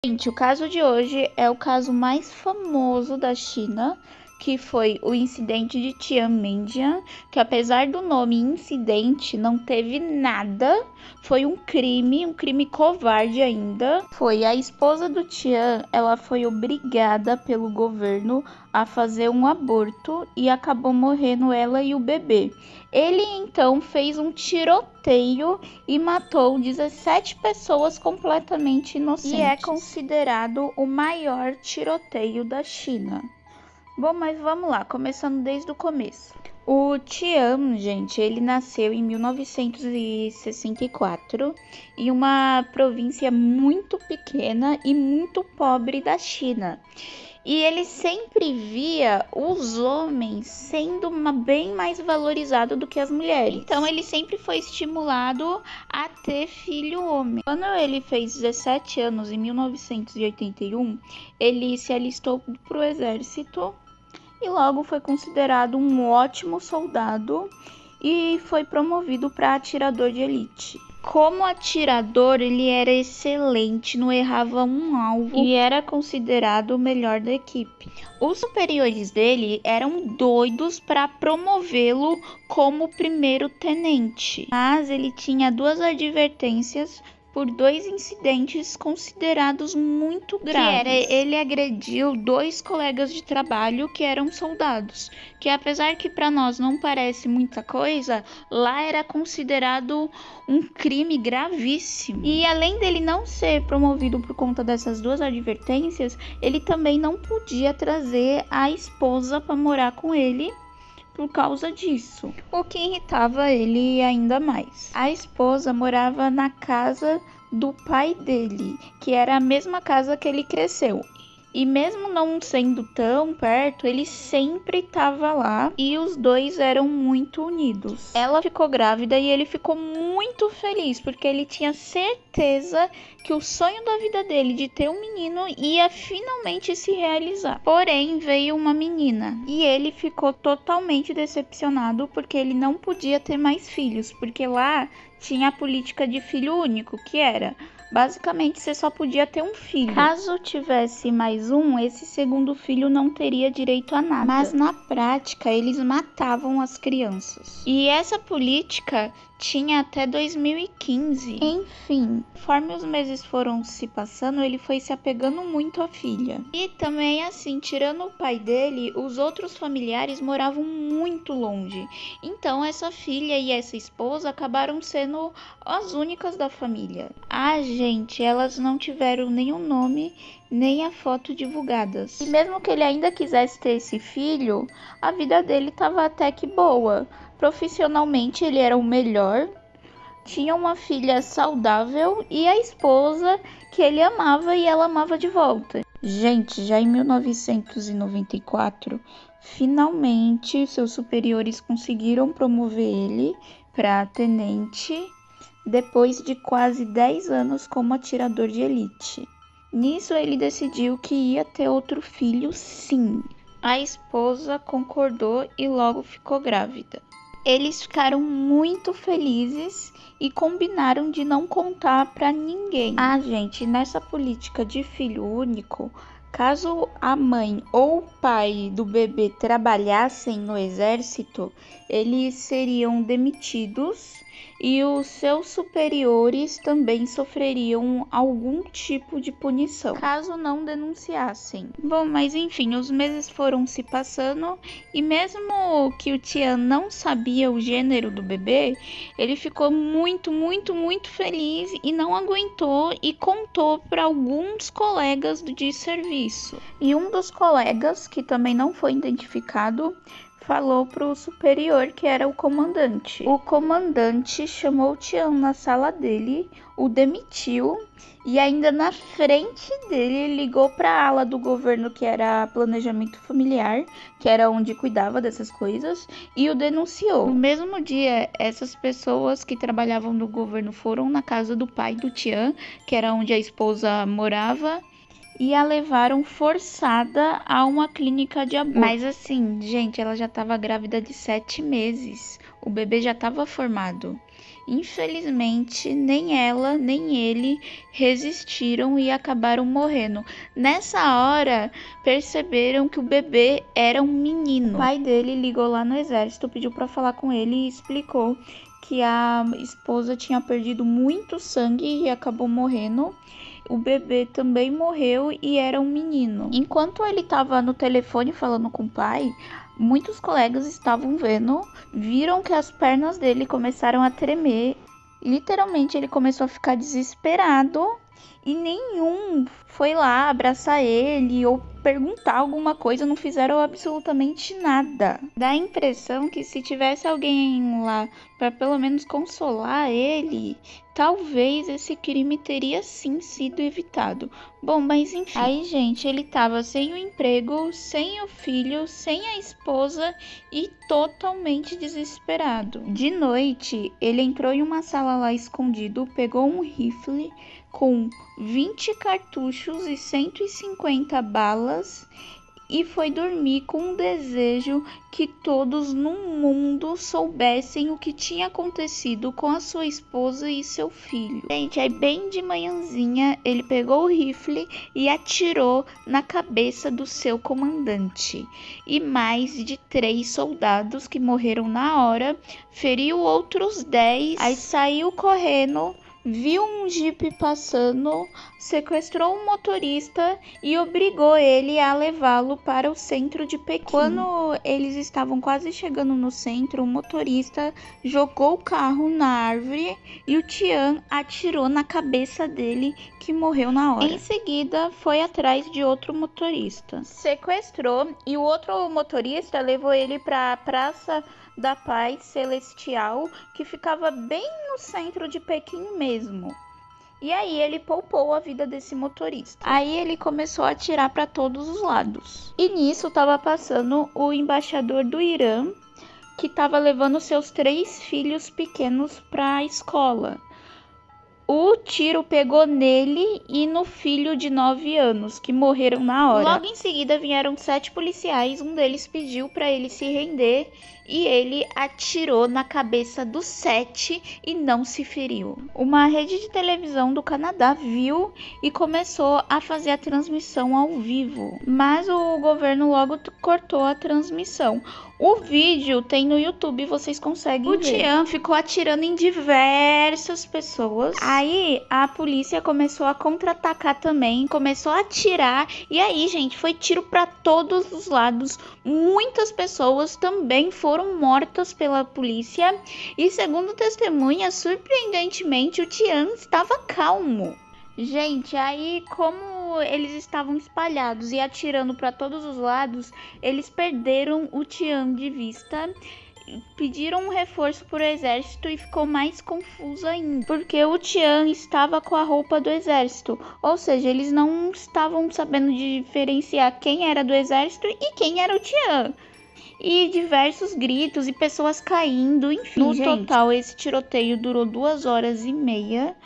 Gente, o caso de hoje é o caso mais famoso da China, que foi o incidente de Tiananmen, que apesar do nome incidente, não teve nada, foi um crime covarde ainda. Foi a esposa do Tian, ela foi obrigada pelo governo a fazer um aborto e acabou morrendo ela e o bebê. Ele então fez um tiroteio e matou 17 pessoas completamente inocentes. E é considerado o maior tiroteio da China. Bom, mas vamos lá, começando desde o começo. O Tian, gente, ele nasceu em 1964 em uma província muito pequena e muito pobre da China. E ele sempre via os homens sendo bem mais valorizados do que as mulheres. Então ele sempre foi estimulado a ter filho homem. Quando ele fez 17 anos, em 1981, ele se alistou para o exército e logo foi considerado um ótimo soldado e foi promovido para atirador de elite. Como atirador, ele era excelente, não errava um alvo e era considerado o melhor da equipe. Os superiores dele eram doidos para promovê-lo como primeiro tenente, mas ele tinha 2 advertências por 2 incidentes considerados muito graves. Ele agrediu 2 colegas de trabalho que eram soldados, que apesar que para nós não parece muita coisa, lá era considerado um crime gravíssimo. E além dele não ser promovido por conta dessas 2 advertências, ele também não podia trazer a esposa para morar com ele por causa disso, o que irritava ele ainda mais. A esposa morava na casa do pai dele, que era a mesma casa que ele cresceu. E mesmo não sendo tão perto, ele sempre estava lá e os dois eram muito unidos. Ela ficou grávida e ele ficou muito feliz, porque ele tinha certeza que o sonho da vida dele de ter um menino ia finalmente se realizar. Porém, veio uma menina e ele ficou totalmente decepcionado porque ele não podia ter mais filhos, porque lá tinha a política de filho único, que era basicamente você só podia ter um filho. Caso tivesse mais um, esse segundo filho não teria direito a nada. Mas na prática, eles matavam as crianças. E essa política tinha até 2015. Enfim, conforme os meses foram se passando, ele foi se apegando muito à filha. E também assim, tirando o pai dele, os outros familiares moravam muito longe. Então essa filha e essa esposa acabaram sendo as únicas da família. Gente, elas não tiveram nenhum nome, nem a foto divulgadas. E mesmo que ele ainda quisesse ter esse filho, a vida dele estava até que boa. Profissionalmente ele era o melhor, tinha uma filha saudável e a esposa que ele amava e ela amava de volta. Gente, já em 1994, finalmente seus superiores conseguiram promover ele para tenente, depois de quase 10 anos como atirador de elite. Nisso ele decidiu que ia ter outro filho, sim. A esposa concordou e logo ficou grávida. Eles ficaram muito felizes e combinaram de não contar para ninguém. Gente, nessa política de filho único, caso a mãe ou o pai do bebê trabalhassem no exército, eles seriam demitidos e os seus superiores também sofreriam algum tipo de punição, caso não denunciassem. Bom, mas enfim, os meses foram se passando e mesmo que o Tian não sabia o gênero do bebê, ele ficou muito feliz e não aguentou e contou para alguns colegas de serviço. E um dos colegas, que também não foi identificado, falou pro superior, que era o comandante. O comandante chamou o Tian na sala dele, o demitiu e ainda na frente dele ligou para a ala do governo, que era planejamento familiar, que era onde cuidava dessas coisas, e o denunciou. No mesmo dia, essas pessoas que trabalhavam no governo foram na casa do pai do Tian, que era onde a esposa morava, e a levaram forçada a uma clínica de aborto. Mas assim, gente, ela já estava grávida de 7 meses. O bebê já estava formado. Infelizmente, nem ela nem ele resistiram e acabaram morrendo. Nessa hora, perceberam que o bebê era um menino. O pai dele ligou lá no exército, pediu para falar com ele e explicou que a esposa tinha perdido muito sangue e acabou morrendo. O bebê também morreu e era um menino. Enquanto ele estava no telefone falando com o pai, muitos colegas estavam vendo, viram que as pernas dele começaram a tremer. Literalmente ele começou a ficar desesperado e nenhum foi lá abraçar ele ou perguntar alguma coisa, não fizeram absolutamente nada. Dá a impressão que se tivesse alguém lá para pelo menos consolar ele, talvez esse crime teria sim sido evitado. Bom, mas enfim. Aí, gente, ele tava sem o emprego, sem o filho, sem a esposa e totalmente desesperado. De noite, ele entrou em uma sala lá escondido, pegou um rifle com 20 cartuchos e 150 balas e foi dormir com um desejo que todos no mundo soubessem o que tinha acontecido com a sua esposa e seu filho. Gente, aí bem de manhãzinha ele pegou o rifle e atirou na cabeça do seu comandante. E mais de 3 soldados que morreram na hora, feriu outros 10, aí saiu correndo, viu um jipe passando, sequestrou um motorista e obrigou ele a levá-lo para o centro de Pequim. Quando eles estavam quase chegando no centro, o motorista jogou o carro na árvore e o Tian atirou na cabeça dele, que morreu na hora. Em seguida, foi atrás de outro motorista, sequestrou e o outro motorista levou ele para a Praça da Paz Celestial, que ficava bem no centro de Pequim mesmo. E aí ele poupou a vida desse motorista. Aí ele começou a atirar para todos os lados. E nisso estava passando o embaixador do Irã, que estava levando seus 3 filhos pequenos para a escola. O tiro pegou nele e no filho de 9 anos, que morreram na hora. Logo em seguida vieram 7 policiais, um deles pediu para ele se render e ele atirou na cabeça dos 7 e não se feriu. Uma rede de televisão do Canadá viu e começou a fazer a transmissão ao vivo, mas o governo logo cortou a transmissão. O vídeo tem no YouTube, vocês conseguem ver. O Tian ficou atirando em diversas pessoas. Aí a polícia começou a contra-atacar também, começou a atirar. E aí, gente, foi tiro para todos os lados. Muitas pessoas também foram mortas pela polícia. E segundo testemunhas, surpreendentemente, o Tian estava calmo. Gente, aí como eles estavam espalhados e atirando para todos os lados, eles perderam o Tian de vista, pediram um reforço para o exército e ficou mais confuso ainda, porque o Tian estava com a roupa do exército, ou seja, eles não estavam sabendo diferenciar quem era do exército e quem era o Tian. E diversos gritos e pessoas caindo, enfim. No total, esse tiroteio durou 2 horas e meia.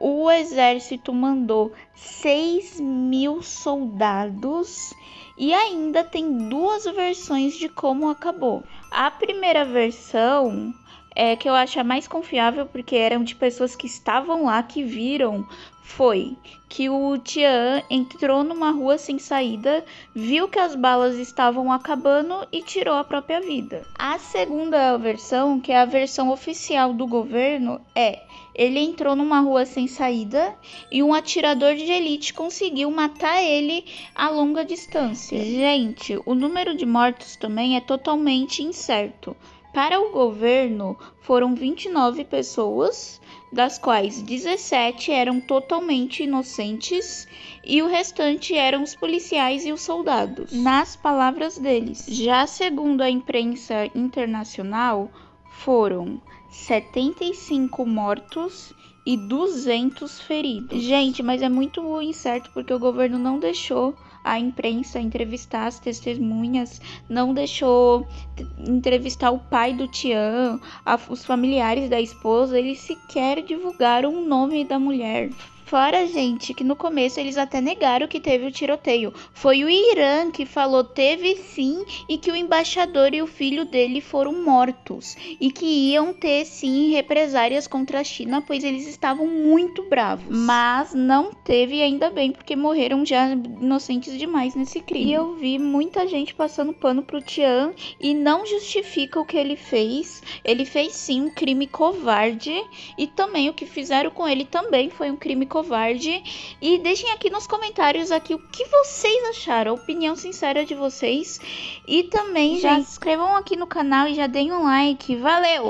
O exército mandou 6.000 soldados e ainda tem 2 versões de como acabou. A primeira versão é que eu acho a mais confiável, porque eram de pessoas que estavam lá, que viram, foi que o Tian entrou numa rua sem saída, viu que as balas estavam acabando e tirou a própria vida. A segunda versão, que é a versão oficial do governo, ele entrou numa rua sem saída e um atirador de elite conseguiu matar ele a longa distância. Gente, o número de mortos também é totalmente incerto. Para o governo, foram 29 pessoas, das quais 17 eram totalmente inocentes e o restante eram os policiais e os soldados, nas palavras deles. Já segundo a imprensa internacional, foram 75 mortos e 200 feridos. Gente, mas é muito incerto porque o governo não deixou a imprensa entrevistar as testemunhas, não deixou entrevistar o pai do Tian, os familiares da esposa, eles sequer divulgaram o nome da mulher. Fora, gente, que no começo eles até negaram que teve o tiroteio. Foi o Irã que falou teve sim e que o embaixador e o filho dele foram mortos. E que iam ter sim represárias contra a China, pois eles estavam muito bravos. Mas não teve, ainda bem, porque morreram já inocentes demais nesse crime. E eu vi muita gente passando pano pro Tian e não justifica o que ele fez. Ele fez sim um crime covarde e também o que fizeram com ele também foi um crime covarde. E deixem aqui nos comentários aqui o que vocês acharam, a opinião sincera de vocês. E também já se inscrevam aqui no canal e já deem um like. Valeu!